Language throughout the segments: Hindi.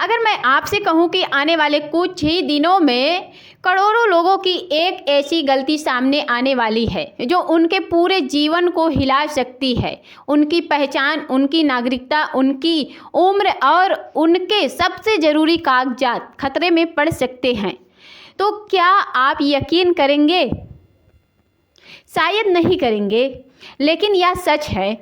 अगर मैं आपसे कहूं कि आने वाले कुछ ही दिनों में करोड़ों लोगों की एक ऐसी गलती सामने आने वाली है जो उनके पूरे जीवन को हिला सकती है, उनकी पहचान, उनकी नागरिकता, उनकी उम्र और उनके सबसे ज़रूरी कागजात खतरे में पड़ सकते हैं, तो क्या आप यकीन करेंगे? शायद नहीं करेंगे, लेकिन यह सच है।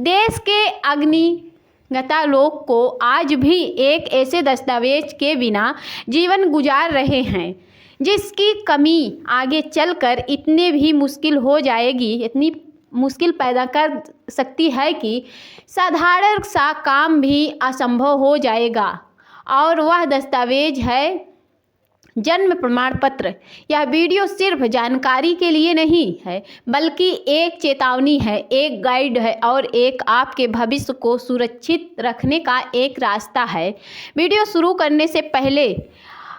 देश के अग्निगता लोग को आज भी एक ऐसे दस्तावेज के बिना जीवन गुजार रहे हैं जिसकी कमी आगे चलकर इतने भी मुश्किल हो जाएगी, इतनी मुश्किल पैदा कर सकती है कि साधारण सा काम भी असंभव हो जाएगा। और वह दस्तावेज है जन्म प्रमाण पत्र। यह वीडियो सिर्फ जानकारी के लिए नहीं है, बल्कि एक चेतावनी है, एक गाइड है और एक आपके भविष्य को सुरक्षित रखने का एक रास्ता है। वीडियो शुरू करने से पहले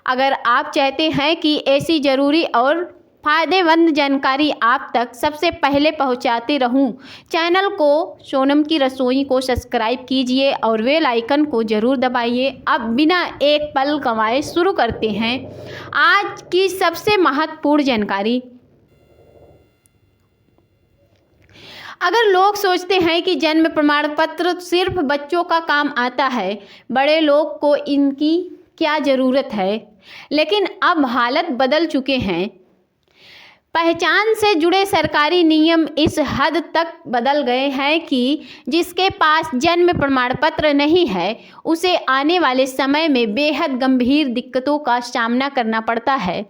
अगर आप चाहते हैं कि ऐसी ज़रूरी और फ़ायदेमंद जानकारी आप तक सबसे पहले पहुंचाते रहूं, चैनल को सोनम की रसोई को सब्सक्राइब कीजिए और बेल आइकन को ज़रूर दबाइए। अब बिना एक पल गंवाए शुरू करते हैं आज की सबसे महत्वपूर्ण जानकारी। अगर लोग सोचते हैं कि जन्म प्रमाण पत्र सिर्फ बच्चों का काम आता है, बड़े लोग को इनकी क्या ज़रूरत है, लेकिन अब हालत बदल चुके हैं। पहचान से जुड़े सरकारी नियम इस हद तक बदल गए हैं कि जिसके पास जन्म प्रमाण पत्र नहीं है उसे आने वाले समय में बेहद गंभीर दिक्कतों का सामना करना पड़ता है।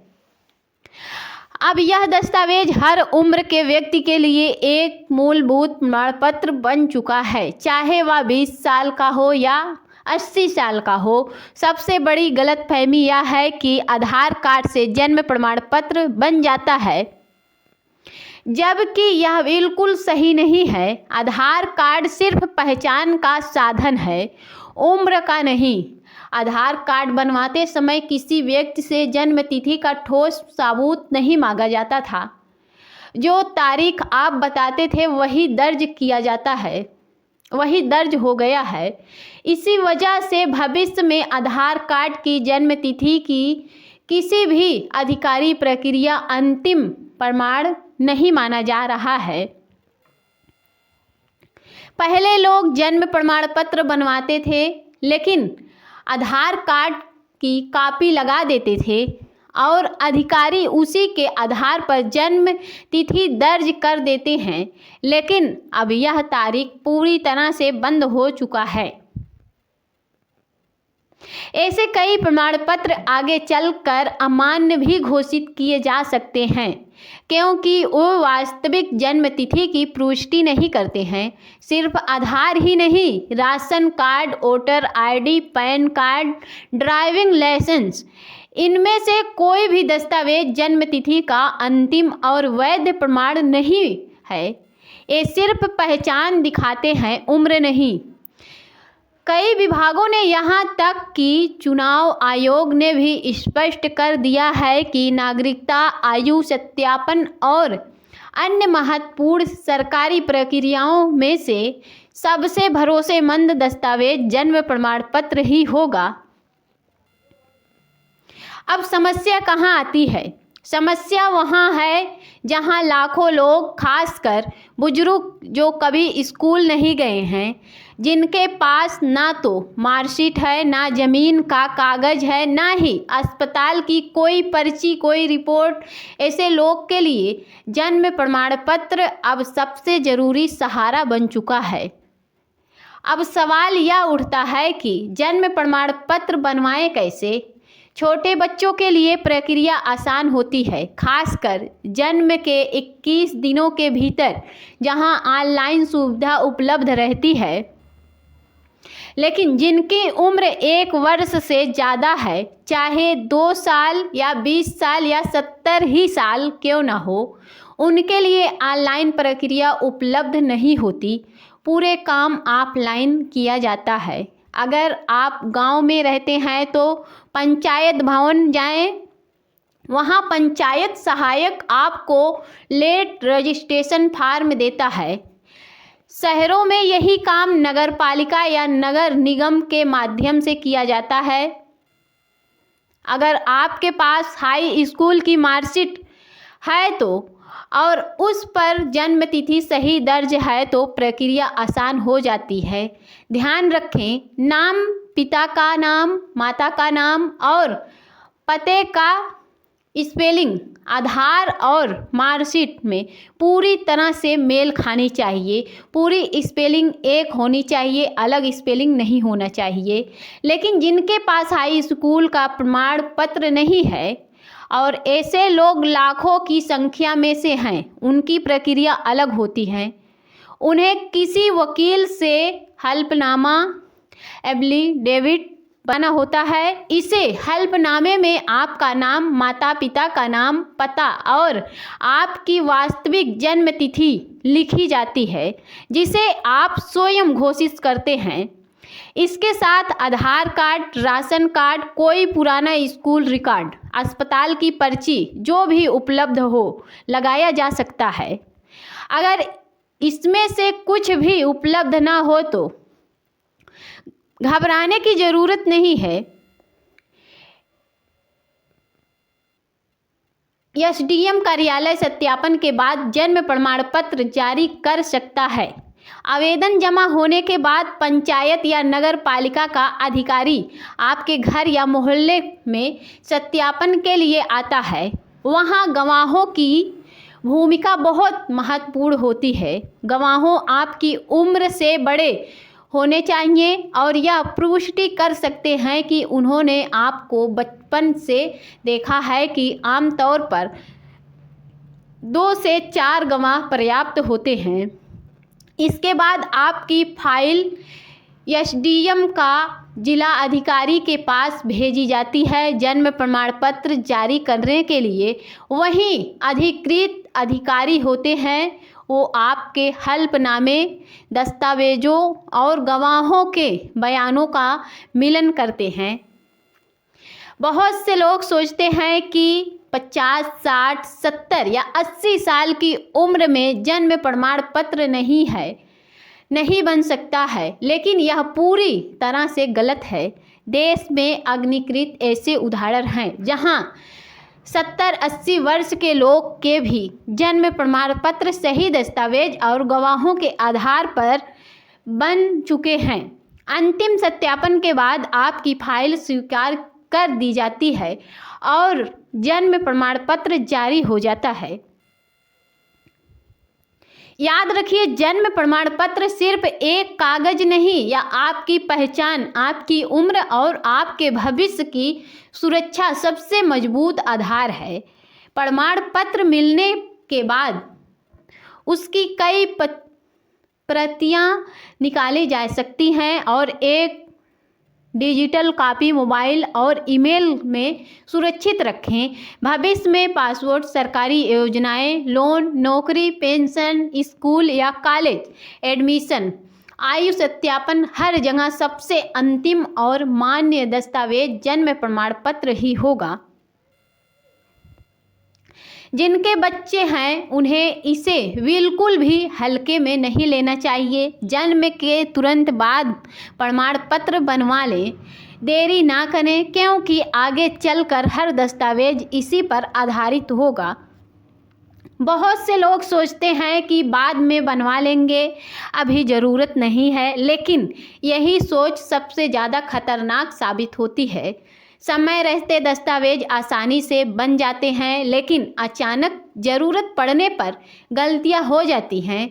अब यह दस्तावेज हर उम्र के व्यक्ति के लिए एक मूलभूत प्रमाण पत्र बन चुका है, चाहे वह 20 साल का हो या 80 साल का हो। सबसे बड़ी गलतफहमी यह है कि आधार कार्ड से जन्म प्रमाण पत्र बन जाता है, जबकि यह बिल्कुल सही नहीं है। आधार कार्ड सिर्फ पहचान का साधन है, उम्र का नहीं। आधार कार्ड बनवाते समय किसी व्यक्ति से जन्म तिथि का ठोस सबूत नहीं मांगा जाता था। जो तारीख आप बताते थे वही दर्ज किया जाता है, वही दर्ज हो गया है। इसी वजह से भविष्य में आधार कार्ड की जन्म तिथि की किसी भी आधिकारिक प्रक्रिया अंतिम प्रमाण नहीं माना जा रहा है। पहले लोग जन्म प्रमाण पत्र बनवाते थे, लेकिन आधार कार्ड की कॉपी लगा देते थे और अधिकारी उसी के आधार पर जन्म तिथि दर्ज कर देते हैं। लेकिन अब यह तारीख पूरी तरह से बंद हो चुका है। ऐसे कई प्रमाण पत्र आगे चलकर अमान्य भी घोषित किए जा सकते हैं, क्योंकि वो वास्तविक जन्म तिथि की पुष्टि नहीं करते हैं। सिर्फ आधार ही नहीं, ration card, voter ID, PAN card, driving licence, इनमें से कोई भी दस्तावेज जन्म तिथि का अंतिम और वैध प्रमाण नहीं है। ये सिर्फ पहचान दिखाते हैं, उम्र नहीं। कई विभागों ने यहाँ तक कि चुनाव आयोग ने भी स्पष्ट कर दिया है कि नागरिकता, आयु सत्यापन और अन्य महत्वपूर्ण सरकारी प्रक्रियाओं में से सबसे भरोसेमंद दस्तावेज जन्म प्रमाण पत्र ही होगा। अब समस्या कहाँ आती है? समस्या वहाँ है जहाँ लाखों लोग, खासकर बुजुर्ग जो कभी स्कूल नहीं गए हैं, जिनके पास ना तो मार्कशीट है, ना ज़मीन का कागज़ है, ना ही अस्पताल की कोई पर्ची, कोई रिपोर्ट, ऐसे लोग के लिए जन्म प्रमाण पत्र अब सबसे ज़रूरी सहारा बन चुका है। अब सवाल यह उठता है कि जन्म प्रमाण पत्र बनवाएं कैसे? छोटे बच्चों के लिए प्रक्रिया आसान होती है, खासकर जन्म के 21 दिनों के भीतर, जहां ऑनलाइन सुविधा उपलब्ध रहती है। लेकिन जिनकी उम्र 1 वर्ष से ज़्यादा है, चाहे 2 साल या 20 साल या 70 ही साल क्यों ना हो, उनके लिए ऑनलाइन प्रक्रिया उपलब्ध नहीं होती। पूरे काम ऑफलाइन किया जाता है। अगर आप गांव में रहते हैं तो पंचायत भवन जाएं, वहां पंचायत सहायक आपको लेट रजिस्ट्रेशन फार्म देता है। शहरों में यही काम नगर पालिका या नगर निगम के माध्यम से किया जाता है। अगर आपके पास हाई स्कूल की मार्कशीट है तो और उस पर जन्म तिथि सही दर्ज है तो प्रक्रिया आसान हो जाती है। ध्यान रखें, नाम, पिता का नाम, माता का नाम और पते का स्पेलिंग आधार और मार्कशीट में पूरी तरह से मेल खानी चाहिए। पूरी स्पेलिंग एक होनी चाहिए, अलग स्पेलिंग नहीं होना चाहिए। लेकिन जिनके पास हाई स्कूल का प्रमाण पत्र नहीं है और ऐसे लोग लाखों की संख्या में से हैं, उनकी प्रक्रिया अलग होती है। उन्हें किसी वकील से हल्फनामा एफिडेविट बना होता है। इसे हल्फनामे में आपका नाम, माता पिता का नाम, पता और आपकी वास्तविक जन्म तिथि लिखी जाती है, जिसे आप स्वयं घोषित करते हैं। इसके साथ आधार कार्ड, राशन कार्ड, कोई पुराना स्कूल रिकॉर्ड, अस्पताल की पर्ची जो भी उपलब्ध हो लगाया जा सकता है। अगर इसमें से कुछ भी उपलब्ध ना हो तो घबराने की ज़रूरत नहीं है। एसडीएम कार्यालय सत्यापन के बाद जन्म प्रमाण पत्र जारी कर सकता है। आवेदन जमा होने के बाद पंचायत या नगर पालिका का अधिकारी आपके घर या मोहल्ले में सत्यापन के लिए आता है। वहाँ गवाहों की भूमिका बहुत महत्वपूर्ण होती है। गवाहों आपकी उम्र से बड़े होने चाहिए और यह पुष्टि कर सकते हैं कि उन्होंने आपको बचपन से देखा है कि आमतौर पर 2 से 4 गवाह पर्याप्त होते हैं। इसके बाद आपकी फाइल एसडीएम का जिला अधिकारी के पास भेजी जाती है। जन्म प्रमाण पत्र जारी करने के लिए वही अधिकृत अधिकारी होते हैं। वो आपके हल्फनामे, दस्तावेजों और गवाहों के बयानों का मिलान करते हैं। बहुत से लोग सोचते हैं कि 50, 60, 70 या 80 साल की उम्र में जन्म प्रमाण पत्र नहीं बन सकता है, लेकिन यह पूरी तरह से गलत है। देश में अनगिनत ऐसे उदाहरण हैं जहां 70-80 वर्ष के लोग के भी जन्म प्रमाण पत्र सही दस्तावेज और गवाहों के आधार पर बन चुके हैं। अंतिम सत्यापन के बाद आपकी फाइल स्वीकार कर दी जाती है और जन्म प्रमाण पत्र जारी हो जाता है। याद रखिए, जन्म प्रमाण पत्र सिर्फ एक कागज नहीं, या आपकी पहचान, आपकी उम्र और आपके भविष्य की सुरक्षा सबसे मजबूत आधार है। प्रमाण पत्र मिलने के बाद उसकी कई प्रतियां निकाली जा सकती हैं और एक डिजिटल कॉपी मोबाइल और ईमेल में सुरक्षित रखें। भविष्य में पासपोर्ट, सरकारी योजनाएं, लोन, नौकरी, पेंशन, स्कूल या कॉलेज एडमिशन, आयु सत्यापन, हर जगह सबसे अंतिम और मान्य दस्तावेज जन्म प्रमाण पत्र ही होगा। जिनके बच्चे हैं उन्हें इसे बिल्कुल भी हल्के में नहीं लेना चाहिए। जन्म के तुरंत बाद प्रमाण पत्र बनवा लें, देरी ना करें, क्योंकि आगे चलकर हर दस्तावेज इसी पर आधारित होगा। बहुत से लोग सोचते हैं कि बाद में बनवा लेंगे, अभी ज़रूरत नहीं है, लेकिन यही सोच सबसे ज़्यादा खतरनाक साबित होती है। समय रहते दस्तावेज आसानी से बन जाते हैं, लेकिन अचानक ज़रूरत पड़ने पर गलतियां हो जाती हैं।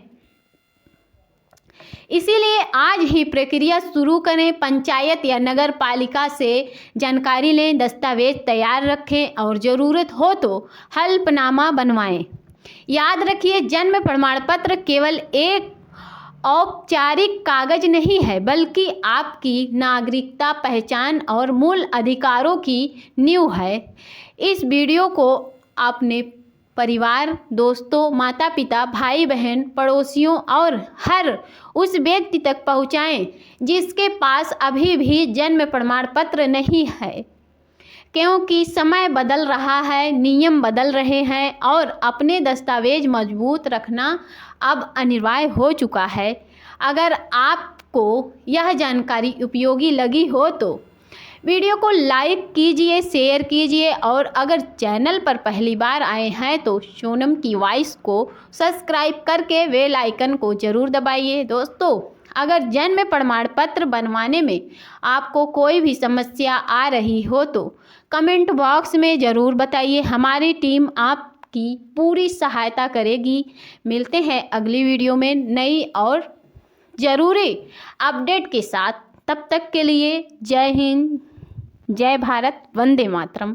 इसीलिए आज ही प्रक्रिया शुरू करें। पंचायत या नगर पालिका से जानकारी लें, दस्तावेज तैयार रखें और ज़रूरत हो तो हल्फनामा बनवाएं। याद रखिए, जन्म प्रमाण पत्र केवल एक औपचारिक कागज नहीं है, बल्कि आपकी नागरिकता, पहचान और मूल अधिकारों की नींव है। इस वीडियो को अपने परिवार, दोस्तों, माता पिता, भाई बहन, पड़ोसियों और हर उस व्यक्ति तक पहुंचाएं जिसके पास अभी भी जन्म प्रमाण पत्र नहीं है, क्योंकि समय बदल रहा है, नियम बदल रहे हैं और अपने दस्तावेज मजबूत रखना अब अनिवार्य हो चुका है। अगर आपको यह जानकारी उपयोगी लगी हो तो वीडियो को लाइक कीजिए, शेयर कीजिए और अगर चैनल पर पहली बार आए हैं तो सोनम की वॉइस को सब्सक्राइब करके बेल आइकन को ज़रूर दबाइए। दोस्तों, अगर जन्म प्रमाण पत्र बनवाने में आपको कोई भी समस्या आ रही हो तो कमेंट बॉक्स में ज़रूर बताइए। हमारी टीम आपकी पूरी सहायता करेगी। मिलते हैं अगली वीडियो में नई और ज़रूरी अपडेट के साथ। तब तक के लिए जय हिंद, जय भारत, वंदे मातरम।